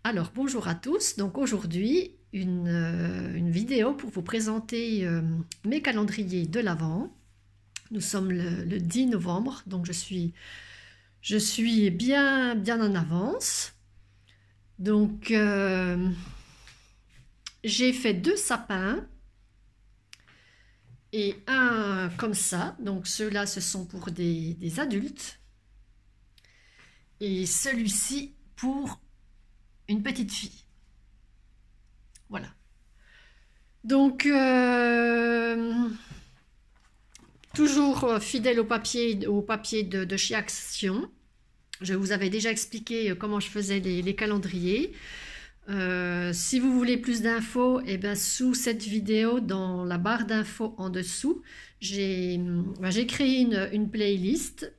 Alors, bonjour à tous. Donc aujourd'hui, une vidéo pour vous présenter mes calendriers de l'Avent. Nous sommes le 10 novembre, donc je suis bien en avance. Donc, j'ai fait 2 sapins et un comme ça. Donc, ceux-là, ce sont pour des adultes. Et celui-ci pour une petite fille. Voilà. Donc, toujours fidèle au papier de chez Action. Je vous avais déjà expliqué comment je faisais les calendriers. Si vous voulez plus d'infos, et bien sous cette vidéo, dans la barre d'infos en dessous, j'ai créé une playlist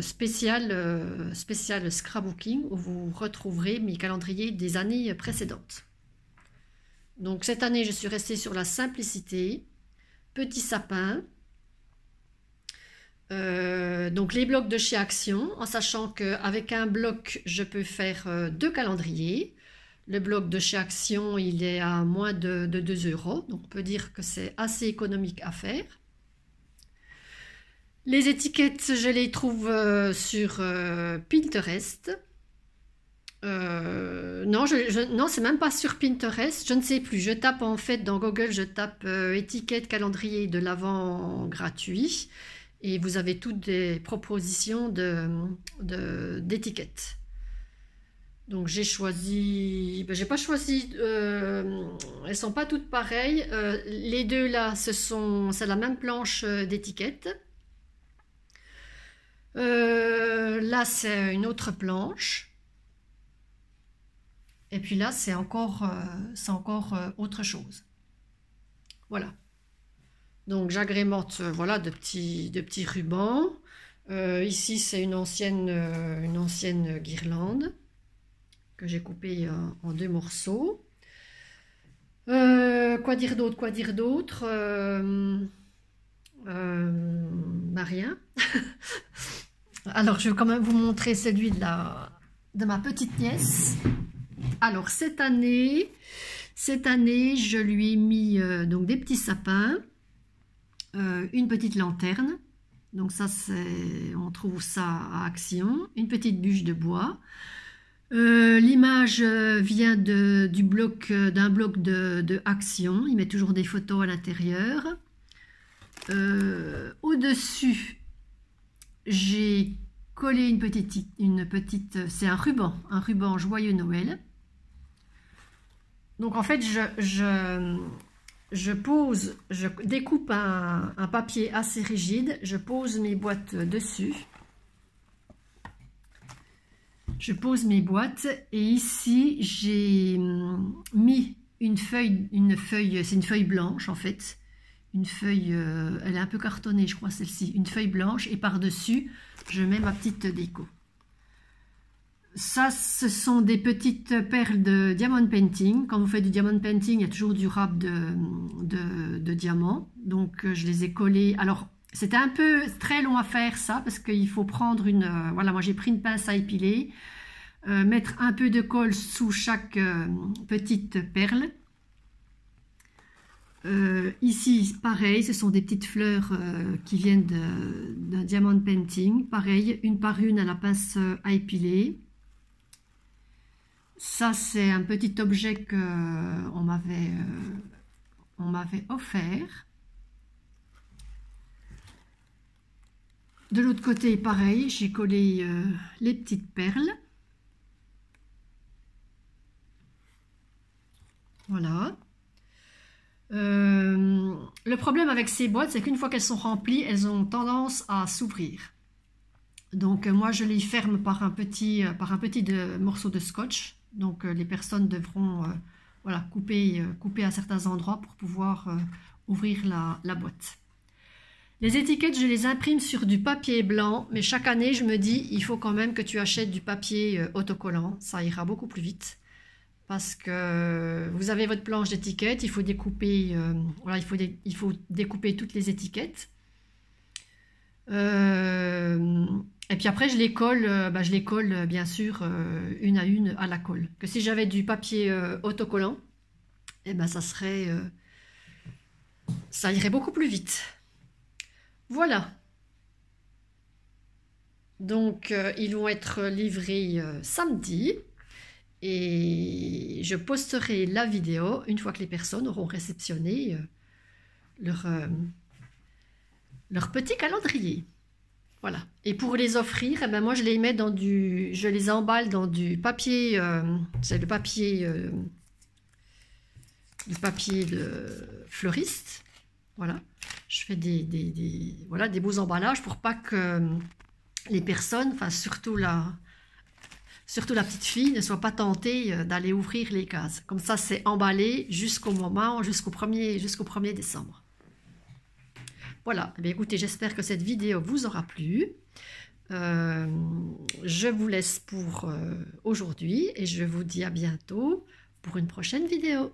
spéciale scrapbooking où vous retrouverez mes calendriers des années précédentes. Donc cette année, je suis restée sur la simplicité, petit sapin. Donc les blocs de chez Action, en sachant qu'avec un bloc, je peux faire 2 calendriers. Le bloc de chez Action, il est à moins de 2 €, donc on peut dire que c'est assez économique à faire. Les étiquettes, je les trouve sur Pinterest. Non, non, c'est même pas sur Pinterest, je ne sais plus. Je tape en fait dans Google, je tape étiquette calendrier de l'Avent gratuit et vous avez toutes des propositions d'étiquettes. Donc j'ai choisi, j'ai pas choisi, elles sont pas toutes pareilles. Les deux là, c'est la même planche d'étiquettes. Là, c'est une autre planche. Et puis là, c'est encore autre chose. Voilà. Donc j'agrémente voilà, de petits rubans. Ici, c'est une ancienne guirlande que j'ai coupée en 2 morceaux. Quoi dire d'autre bah rien. Alors, je vais quand même vous montrer celui de ma petite nièce. Alors, cette année, je lui ai mis donc des petits sapins, une petite lanterne. Donc ça, on trouve ça à Action. Une petite bûche de bois. L'image vient d'un bloc de Action. Il met toujours des photos à l'intérieur. Au-dessus, j'ai collé une petite c'est un ruban joyeux Noël. Donc en fait, je découpe un papier assez rigide, je pose mes boîtes dessus. Je pose mes boîtes et ici j'ai mis une feuille, c'est une feuille blanche en fait. Une feuille, elle est un peu cartonnée je crois celle-ci, une feuille blanche et par-dessus je mets ma petite déco. Ça, ce sont des petites perles de diamond painting. Quand vous faites du diamond painting, il y a toujours du râpe de diamants. Donc, je les ai collés. Alors, c'était un peu très long à faire ça, parce qu'il faut prendre voilà, moi j'ai pris une pince à épiler, mettre un peu de colle sous chaque petite perle. Ici, pareil, ce sont des petites fleurs qui viennent d'un diamond painting. Pareil, une par une à la pince à épiler. Ça, c'est un petit objet qu'on m'avait offert. De l'autre côté, pareil, j'ai collé les petites perles. Voilà. Le problème avec ces boîtes, c'est qu'une fois qu'elles sont remplies, elles ont tendance à s'ouvrir. Donc moi, je les ferme par un petit morceau de scotch. Donc les personnes devront voilà, couper à certains endroits pour pouvoir ouvrir la boîte. Les étiquettes, je les imprime sur du papier blanc, mais chaque année, je me dis, il faut quand même que tu achètes du papier autocollant. Ça ira beaucoup plus vite. Parce que vous avez votre planche d'étiquettes, il faut découper, voilà, il faut découper toutes les étiquettes. Et puis après, je les colle bien sûr une à une à la colle. Que si j'avais du papier autocollant, eh ben ça irait beaucoup plus vite. Voilà. Donc, ils vont être livrés samedi. Et je posterai la vidéo une fois que les personnes auront réceptionné leur, leur petit calendrier. Voilà. Et pour les offrir, eh ben moi je les mets je les emballe dans du papier, c'est le papier de fleuriste. Voilà. Je fais voilà, des beaux emballages pour pas que les personnes, enfin surtout la petite fille, ne soit pas tentée d'aller ouvrir les cases. Comme ça, c'est emballé jusqu'au 1er décembre. Voilà, eh bien, écoutez, j'espère que cette vidéo vous aura plu. Je vous laisse pour aujourd'hui et je vous dis à bientôt pour une prochaine vidéo.